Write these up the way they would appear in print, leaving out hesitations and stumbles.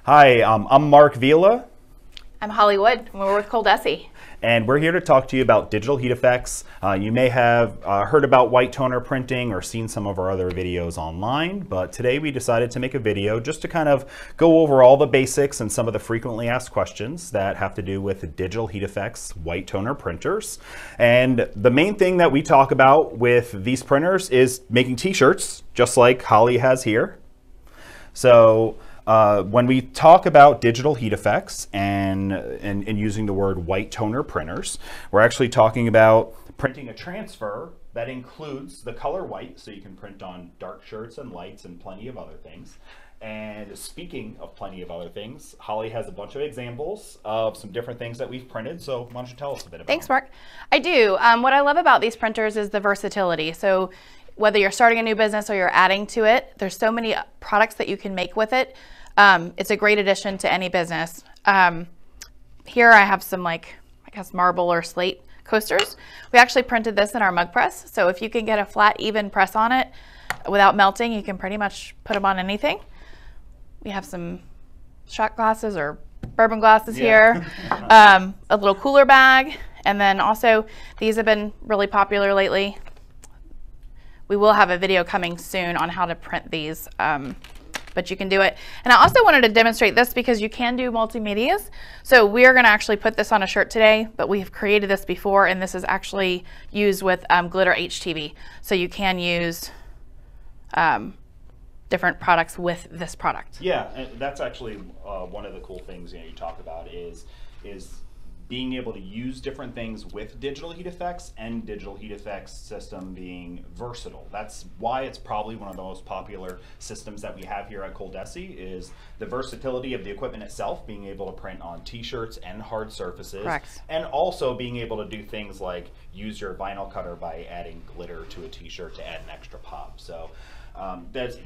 Hi, I'm Mark Vila. I'm Hollywood. We're with ColDesi. And we're here to talk to you about digital heat effects. You may have heard about white toner printing or seen some of our other videos online, but today we decided to make a video just to kind of go over all the basics and some of the frequently asked questions that have to do with digital heat effects white toner printers. And the main thing that we talk about with these printers is making t-shirts, just like Holly has here. So when we talk about digital heat effects and using the word white toner printers, we're actually talking about printing a transfer that includes the color white, so you can print on dark shirts and lights and plenty of other things. And speaking of plenty of other things, Holly has a bunch of examples of some different things that we've printed, so why don't you tell us a bit about Thanks, Mark. I do. What I love about these printers is the versatility. So whether you're starting a new business or you're adding to it, there's so many products that you can make with it. It's a great addition to any business. Here I have some I guess marble or slate coasters. We actually printed this in our mug press. So if you can get a flat, even press on it without melting, you can pretty much put them on anything. We have some shot glasses or bourbon glasses here, a little cooler bag, and then also these have been really popular lately. We will have a video coming soon on how to print these. But you can do it. And I also wanted to demonstrate this because you can do multimedias. So we are going to actually put this on a shirt today, but we've created this before, and this is actually used with glitter HTV. So you can use different products with this product. Yeah, and that's actually one of the cool things you talk about is being able to use different things with digital heat effects, and digital heat effects system being versatile. That's why it's probably one of the most popular systems that we have here at ColDesi, is the versatility of the equipment itself, being able to print on t-shirts and hard surfaces. Correct. And also being able to do things like use your vinyl cutter by adding glitter to a t-shirt to add an extra pop. So there's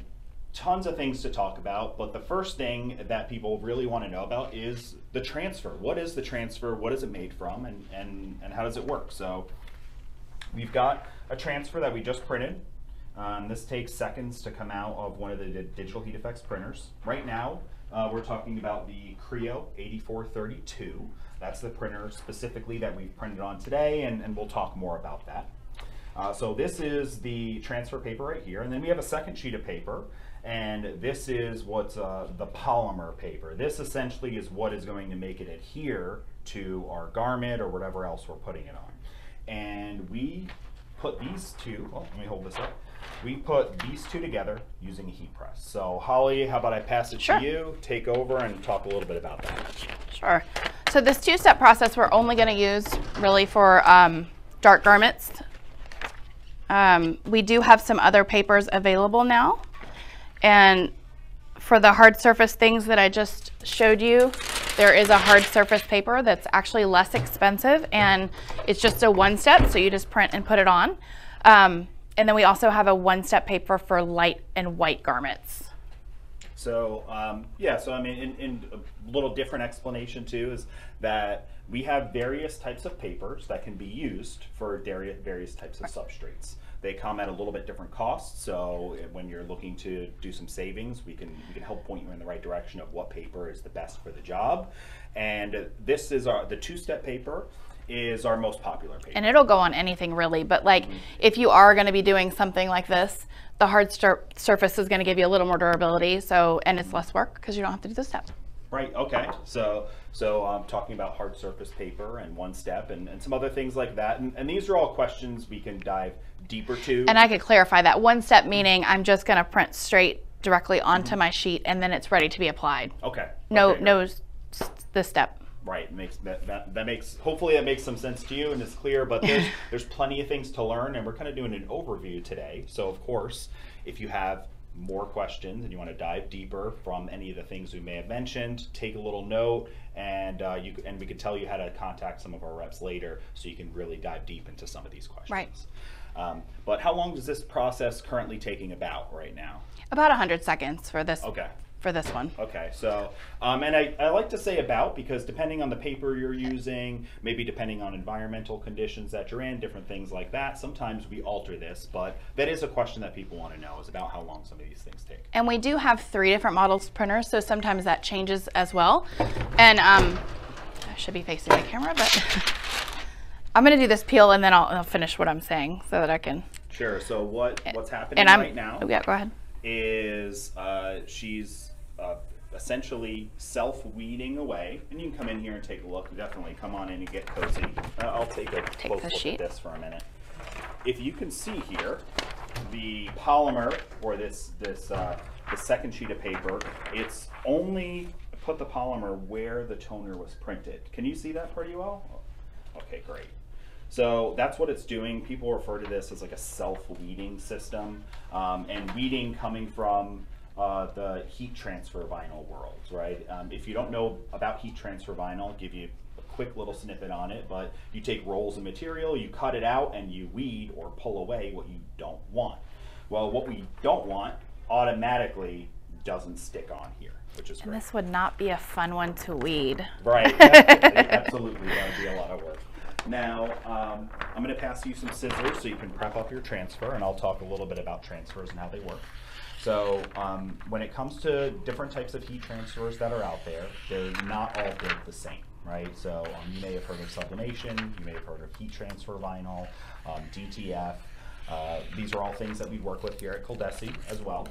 tons of things to talk about, but the first thing that people really want to know about is the transfer. What is the transfer? What is it made from? And how does it work? So we've got a transfer that we just printed. This takes seconds to come out of one of the digital heat effects printers. Right now, we're talking about the Creo 8432. That's the printer specifically that we've printed on today, and we'll talk more about that. So this is the transfer paper right here, and then we have a second sheet of paper, and this is what's the polymer paper. This essentially is what is going to make it adhere to our garment or whatever else we're putting it on. And we put these two, let me hold this up. We put these two together using a heat press. So Holly, how about I pass it to you, take over and talk a little bit about that. Sure. So this two-step process we're only going to use really for dark garments. We do have some other papers available now, and for the hard surface things that I just showed you, there is a hard surface paper that's actually less expensive, and it's just a one-step, so you just print and put it on. And then we also have a one-step paper for light and white garments. So yeah, so I mean, in a little different explanation too is that we have various types of papers that can be used for various types of substrates. They come at a little bit different costs, so when you're looking to do some savings, we can help point you in the right direction of what paper is the best for the job. And this is the two-step paper is our most popular paper. And it'll go on anything really, but if you are going to be doing something like this, the hard surface is going to give you a little more durability, and it's less work because you don't have to do the step. Right, okay. So I'm talking about hard surface paper and one step and some other things like that. And these are all questions we can dive deeper to. And I could clarify that. One step meaning I'm just going to print straight directly onto my sheet, and then it's ready to be applied. Okay. No, okay, no, the step. Right. Hopefully that makes some sense to you and it's clear, but there's plenty of things to learn, and we're kind of doing an overview today. So of course, if you have more questions and you want to dive deeper from any of the things we may have mentioned, take a little note, and we could tell you how to contact some of our reps later so you can really dive deep into some of these questions. Right. But how long is this process currently taking about right now? About 100 seconds for this for this one. Okay, so, and I like to say about, because depending on the paper you're using, maybe depending on environmental conditions that you're in, different things like that, sometimes we alter this, but that is a question that people want to know, is about how long some of these things take. And we do have 3 different models printers, so sometimes that changes as well. And I should be facing the camera, but I'm going to do this peel and then I'll finish what I'm saying so that I can. Sure, so what's happening right now yeah, go ahead. is she's essentially self-weeding away, and you can come in here and take a look. Definitely come on in and get cozy. I'll take a close look at this for a minute. If you can see here, the polymer, or this the second sheet of paper, it's only put the polymer where the toner was printed. Can you see that pretty well? Okay, great. So that's what it's doing. People refer to this as like a self-weeding system, and weeding coming from the heat transfer vinyl world, right? If you don't know about heat transfer vinyl, I'll give you a quick little snippet on it, but you take rolls of material, you cut it out, and you weed or pull away what you don't want. Well, what we don't want automatically doesn't stick on here, which is great. And this would not be a fun one to weed. Right, absolutely, that would be a lot of work. Now, I'm going to pass you some scissors so you can prep up your transfer, and I'll talk a little bit about transfers and how they work. So when it comes to different types of heat transfers that are out there, they're not all built the same, right? So you may have heard of sublimation, you may have heard of heat transfer vinyl, DTF. These are all things that we work with here at ColDesi as well.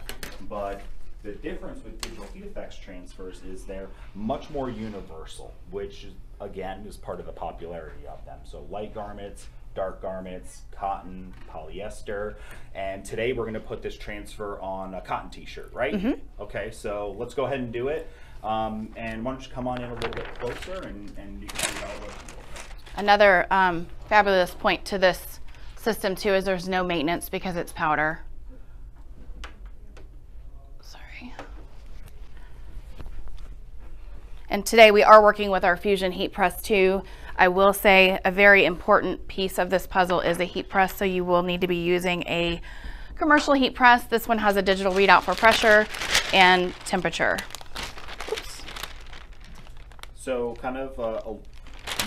But the difference with digital heat effects transfers is they're much more universal, which again is part of the popularity of them. So light garments, dark garments, cotton, polyester, and today we're going to put this transfer on a cotton t-shirt, right? Mm-hmm. Okay, so let's go ahead and do it. And why don't you come on in a little bit closer and you can see how it works. Another fabulous point to this system too is there's no maintenance because it's powder. Sorry. And today we are working with our Fusion heat press too. I will say a very important piece of this puzzle is a heat press, so you will need to be using a commercial heat press. This one has a digital readout for pressure and temperature. Oops. So kind of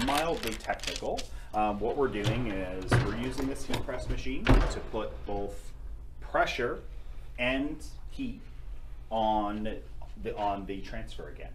mildly technical. What we're doing is we're using this heat press machine to put both pressure and heat on the transfer again.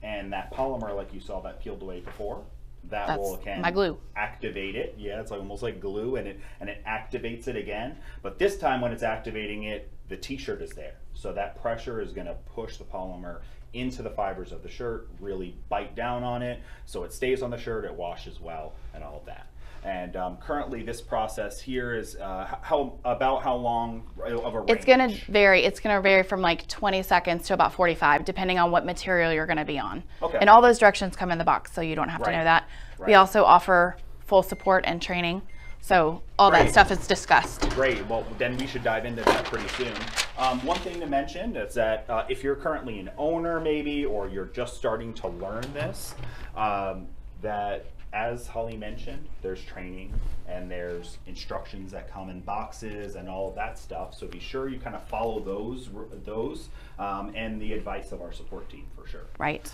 And that polymer, like you saw that peeled away before, that will again my glue. Activate it. Yeah, it's like almost like glue, and it activates it again. But this time when it's activating it, the t-shirt is there. So that pressure is going to push the polymer into the fibers of the shirt, really bite down on it, so it stays on the shirt, it washes well, and all of that. And currently this process here is about how long of a range? It's going to vary. It's going to vary from like 20 seconds to about 45, depending on what material you're going to be on. Okay. And all those directions come in the box, so you don't have to know that. Right. We also offer full support and training, so all that stuff is discussed. Great. Well, then we should dive into that pretty soon. One thing to mention is that if you're currently an owner maybe, or you're just starting to learn this, that as Holly mentioned, there's training and there's instructions that come in boxes and all of that stuff. So be sure you kind of follow those and the advice of our support team for sure. Right.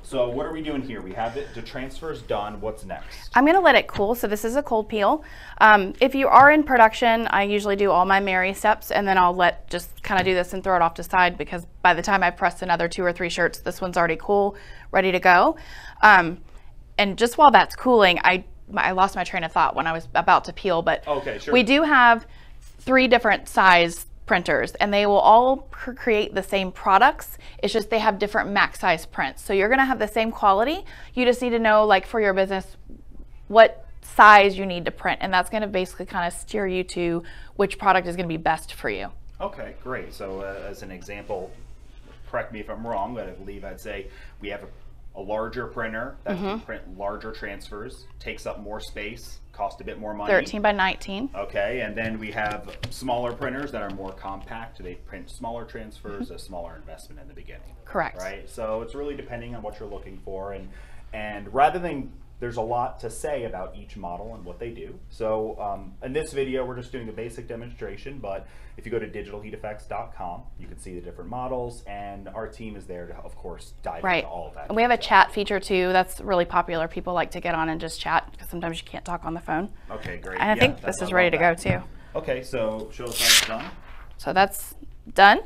So what are we doing here? We have it, the transfer's done. What's next? I'm going to let it cool. So this is a cold peel. If you are in production, I usually do all my Mary steps, and then I'll just kind of do this and throw it off to the side, because by the time I've pressed another 2 or 3 shirts, this one's already cool, ready to go. And just while that's cooling, I lost my train of thought when I was about to peel, but okay, sure. We do have 3 different size printers, and they will all create the same products. It's just they have different max size prints. So you're gonna have the same quality. You just need to know, like for your business, what size you need to print, and that's gonna basically kind of steer you to which product is gonna be best for you. Okay, great. So as an example, correct me if I'm wrong, but I believe I'd say we have a larger printer that can print larger transfers, takes up more space, cost a bit more money. 13 by 19. Okay, and then we have smaller printers that are more compact. They print smaller transfers, a smaller investment in the beginning. Correct. Right, so it's really depending on what you're looking for, and rather than there's a lot to say about each model and what they do. So in this video, we're just doing a basic demonstration, but if you go to DigitalHeatFX.com, you can see the different models, and our team is there to, of course, dive into all of that. And we have a chat feature too. That's really popular. People like to get on and just chat because sometimes you can't talk on the phone. Okay, great. And I think this is ready to go too. Okay, so show us how it's done. So that's done.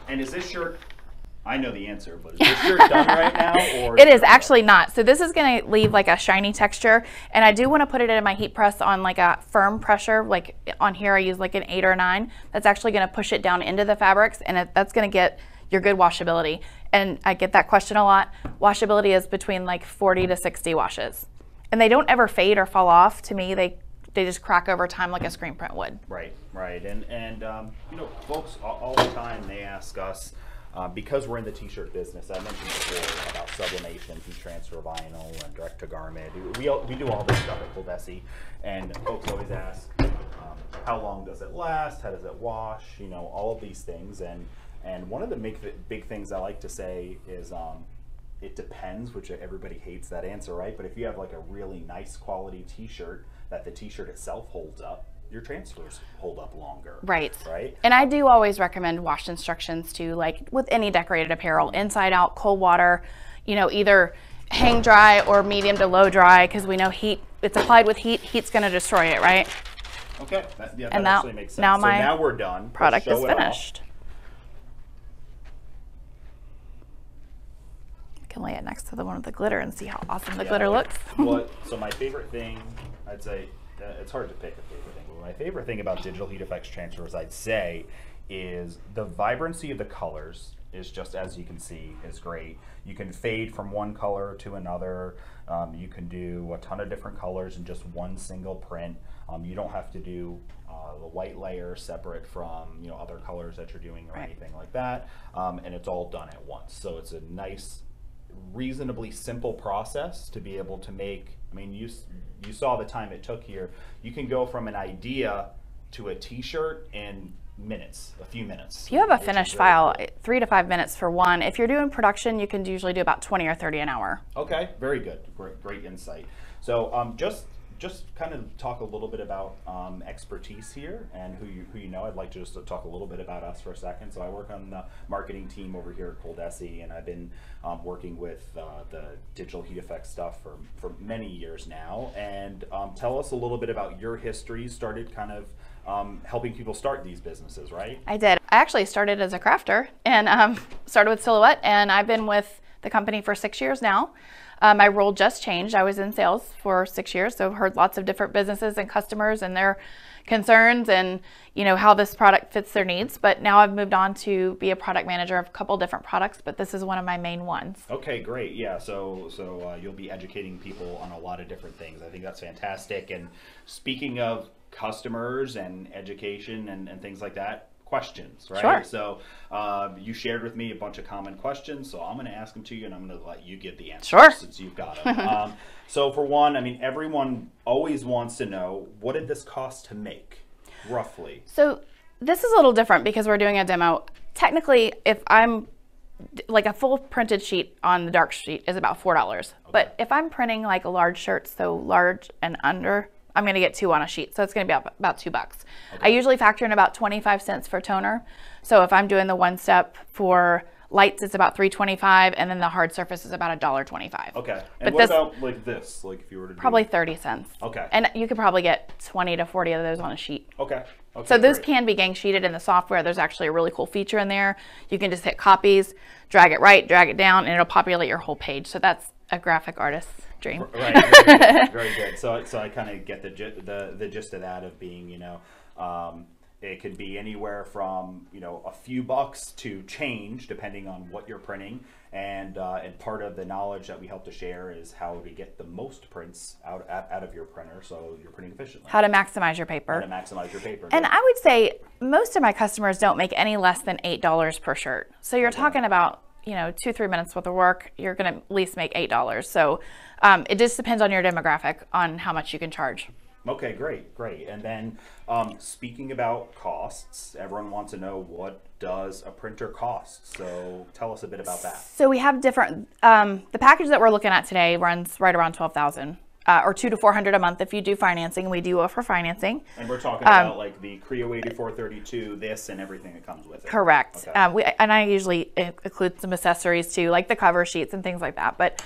And is this shirt, I know the answer, but is this shirt done right now? Or it is actually not. So this is going to leave like a shiny texture, and I do want to put it in my heat press on like a firm pressure. Like on here I use like an 8 or 9. That's actually going to push it down into the fabrics, and that's going to get your good washability. And I get that question a lot. Washability is between like 40 to 60 washes, and they don't ever fade or fall off. To me, they just crack over time like a screen print would. Right. And you know, folks all the time they ask us, because we're in the t-shirt business, I mentioned before about sublimation, heat transfer vinyl, and direct to garment. We do all this stuff at ColDesi, and folks always ask, how long does it last? How does it wash? You know, all of these things. And one of the big things I like to say is, it depends, which everybody hates that answer, right? But if you have like a really nice quality t-shirt that the t-shirt itself holds up, your transfers hold up longer. Right. And I do always recommend wash instructions too, like with any decorated apparel, inside out, cold water, you know, either hang dry or medium to low dry, because we know heat, it's applied with heat, heat's going to destroy it, right? Okay, that actually makes sense. Now so now we're done. Product is finished. You can lay it next to the one with the glitter and see how awesome the glitter looks. So my favorite thing, I'd say, it's hard to pick a favorite thing, but my favorite thing about Digital Heat FX transfers, I'd say, is the vibrancy of the colors is just, as you can see, is great. You can fade from one color to another. You can do a ton of different colors in just one single print. You don't have to do the white layer separate from, you know, other colors that you're doing or anything like that. And it's all done at once. So it's a nice, reasonably simple process to be able to make. I mean, you saw the time it took here. You can go from an idea to a t-shirt in minutes, a few minutes. If you have a finished file, 3 to 5 minutes for one. If you're doing production, you can usually do about 20 or 30 an hour. Okay, very good. Great insight. So just kind of talk a little bit about expertise here and who you know. I'd like to just talk a little bit about us for a second. So I work on the marketing team over here at ColDesi, and I've been working with the Digital Heat FX stuff for many years now. And tell us a little bit about your history. You started kind of helping people start these businesses, right? I did. I actually started as a crafter and started with silhouette, and I've been with the company for 6 years now. My role just changed. I was in sales for 6 years, so I've heard lots of different businesses and customers and their concerns and, you know, how this product fits their needs. But now I've moved on to be a product manager of a couple different products, but this is one of my main ones. Okay, great. Yeah, so you'll be educating people on a lot of different things. I think that's fantastic. And speaking of customers and education and things like that, questions, right? Sure. So you shared with me a bunch of common questions, so I'm going to ask them to you, and I'm going to let you give the answers. Sure. Since you've got them. So for one, I mean, everyone always wants to know, what did this cost to make, roughly? So this is a little different because we're doing a demo. Technically, if I'm like a full printed sheet on the dark sheet is about $4. Okay. But if I'm printing like a large shirt, so large and under, I'm going to get 2 on a sheet, so it's going to be about $2. Okay. I usually factor in about 25 cents for toner. So if I'm doing the one step for lights, it's about $3.25, and then the hard surface is about $1.25. Okay. And what about like this? Like if you were to probably 30 cents. Okay. And you could probably get 20 to 40 of those on a sheet. Okay. So those can be gang sheeted in the software. There's actually a really cool feature in there. You can just hit copies, drag it right, drag it down, and it'll populate your whole page. So that's a graphic artist's dream. Right. Very good. Very good. So I kind of get the gist of that, of being, you know, it could be anywhere from, you know, a few bucks to change depending on what you're printing, and part of the knowledge that we help to share is how to get the most prints out of your printer so you're printing efficiently. How to maximize your paper. How to maximize your paper. And I would say most of my customers don't make any less than $8 per shirt. So you're talking about, you know, 2-3 minutes worth of work, you're going to at least make $8. So it just depends on your demographic on how much you can charge. Okay, great, great. And then speaking about costs, everyone wants to know, what does a printer cost? So tell us a bit about that. So we have different, the package that we're looking at today runs right around $12,000. Or $200 to $400 a month if you do financing. We do offer financing. And we're talking about like the Creo 8432, this and everything that comes with it. Correct. Okay. And I usually include some accessories too, like the cover sheets and things like that. But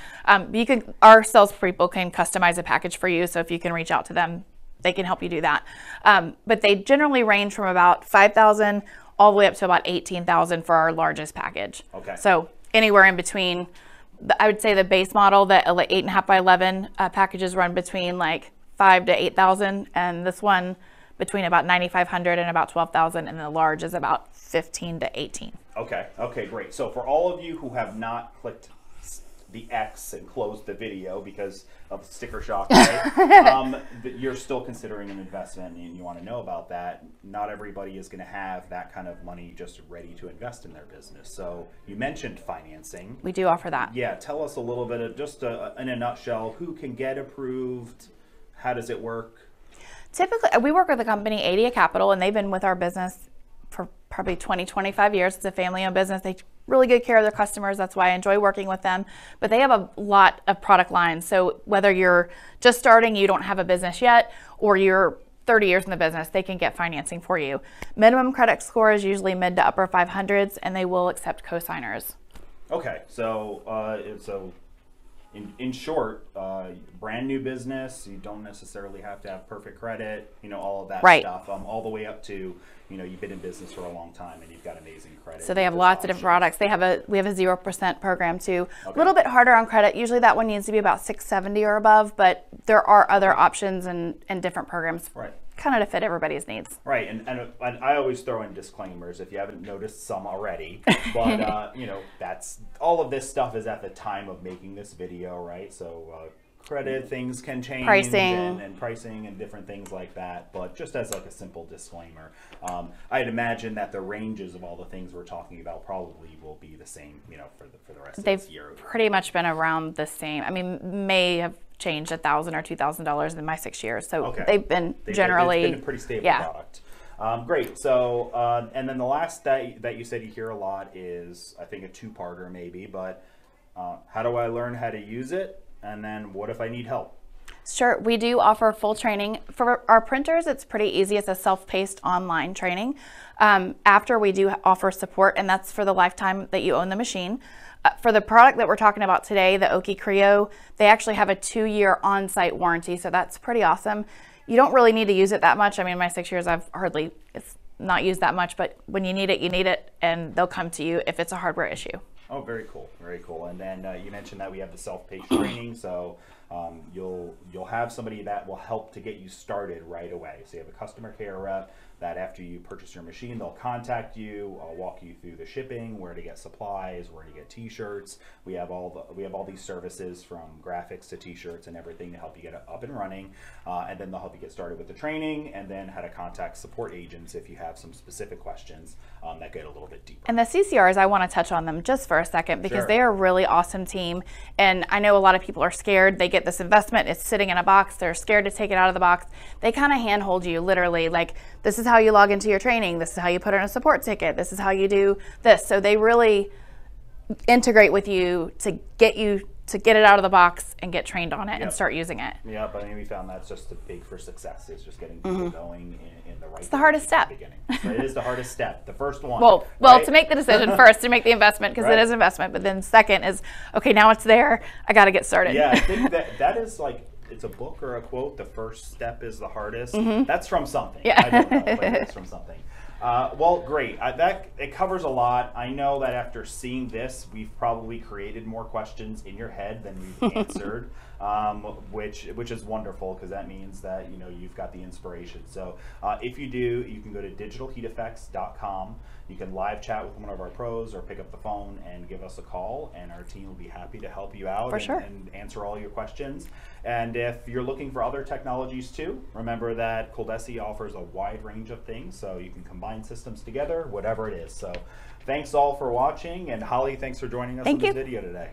our salespeople can customize a package for you. So if you can reach out to them, they can help you do that. But they generally range from about $5,000 all the way up to about $18,000 for our largest package. Okay. So anywhere in between. I would say the base model, the 8.5 by 11 packages run between like $5,000 to $8,000, and this one between about $9,500 and about $12,000, and the large is about $15,000 to $18,000. Okay. Okay. Great. So for all of you who have not clicked the X and closed the video because of sticker shock, right? You're still considering an investment and you want to know about that. Not everybody is going to have that kind of money just ready to invest in their business. So you mentioned financing. We do offer that. Yeah, tell us a little bit of just in a nutshell, who can get approved? How does it work? Typically, we work with a company, Adia Capital, and they've been with our business for probably 20, 25 years. It's a family-owned business. They really good care of their customers. That's why I enjoy working with them. But they have a lot of product lines. So whether you're just starting, you don't have a business yet, or you're 30 years in the business, they can get financing for you. Minimum credit score is usually mid to upper 500s, and they will accept co-signers. Okay, so in short, brand new business, you don't necessarily have to have perfect credit, all of that stuff, all the way up to, you've been in business for a long time and you've got amazing credit. So they have lots of different products. We have a 0% program too. Okay. A little bit harder on credit. Usually that one needs to be about 670 or above, but there are other options and different programs. Right. Kind of to fit everybody's needs. Right, and I always throw in disclaimers if you haven't noticed some already, but that's all of this stuff is at the time of making this video, right? So credit things can change, and pricing and different things like that, but just as like a simple disclaimer, I'd imagine that the ranges of all the things we're talking about probably will be the same, for the rest of this year. They've pretty much been around the same. I mean, may have changed $1,000 or $2,000 in my 6 years. So they've been generally it's been a pretty stable product. Great. So and then the last that you said you hear a lot is, I think, a two-parter maybe, but how do I learn how to use it? And then what if I need help? Sure, we do offer full training. For our printers, it's pretty easy. It's a self-paced online training. After, we do offer support, and that's for the lifetime that you own the machine. For the product that we're talking about today, the Oki Creo, they actually have a 2-year on-site warranty, so that's pretty awesome. You don't really need to use it that much. I mean, in my 6 years, it's not used that much, but when you need it, and they'll come to you if it's a hardware issue. Oh, very cool, very cool. And then you mentioned that we have the self-paced training, so you'll have somebody that will help to get you started right away. So you have a customer care rep that after you purchase your machine, they'll contact you, walk you through the shipping, where to get supplies, where to get t-shirts. We have all these services, from graphics to t-shirts and everything, to help you get it up and running. And then they'll help you get started with the training, and then how to contact support agents if you have some specific questions that get a little bit deeper. And the CCRs, I want to touch on them just for a second, because they are a really awesome team. And I know a lot of people are scared. They get this investment, it's sitting in a box, they're scared to take it out of the box. They kind of handhold you, literally, like, this is how you log into your training, this is how you put in a support ticket, this is how you do this. So they really integrate with you to get it out of the box and get trained on it and start using it. Yeah, but I mean, we found that's just the big for success. It's just getting people going in the right. It's the hardest step. So it is the hardest step. The first one. Well, right? To make the decision first, to make the investment, because it is investment. But then second is, okay, now it's there. I got to get started. Yeah, I think that is like, it's a book or a quote. The first step is the hardest. That's from something. Yeah. I don't know, but it's from something. Well, great. It covers a lot. I know that after seeing this, we've probably created more questions in your head than we've answered, which is wonderful, because that means that you've got the inspiration. So if you do, you can go to DigitalHeatFX.com. You can live chat with one of our pros, or pick up the phone and give us a call, and our team will be happy to help you out and answer all your questions. And if you're looking for other technologies too, remember that ColDesi offers a wide range of things, so you can combine systems together, whatever it is. So thanks all for watching, and Holly, thanks for joining us in this video today.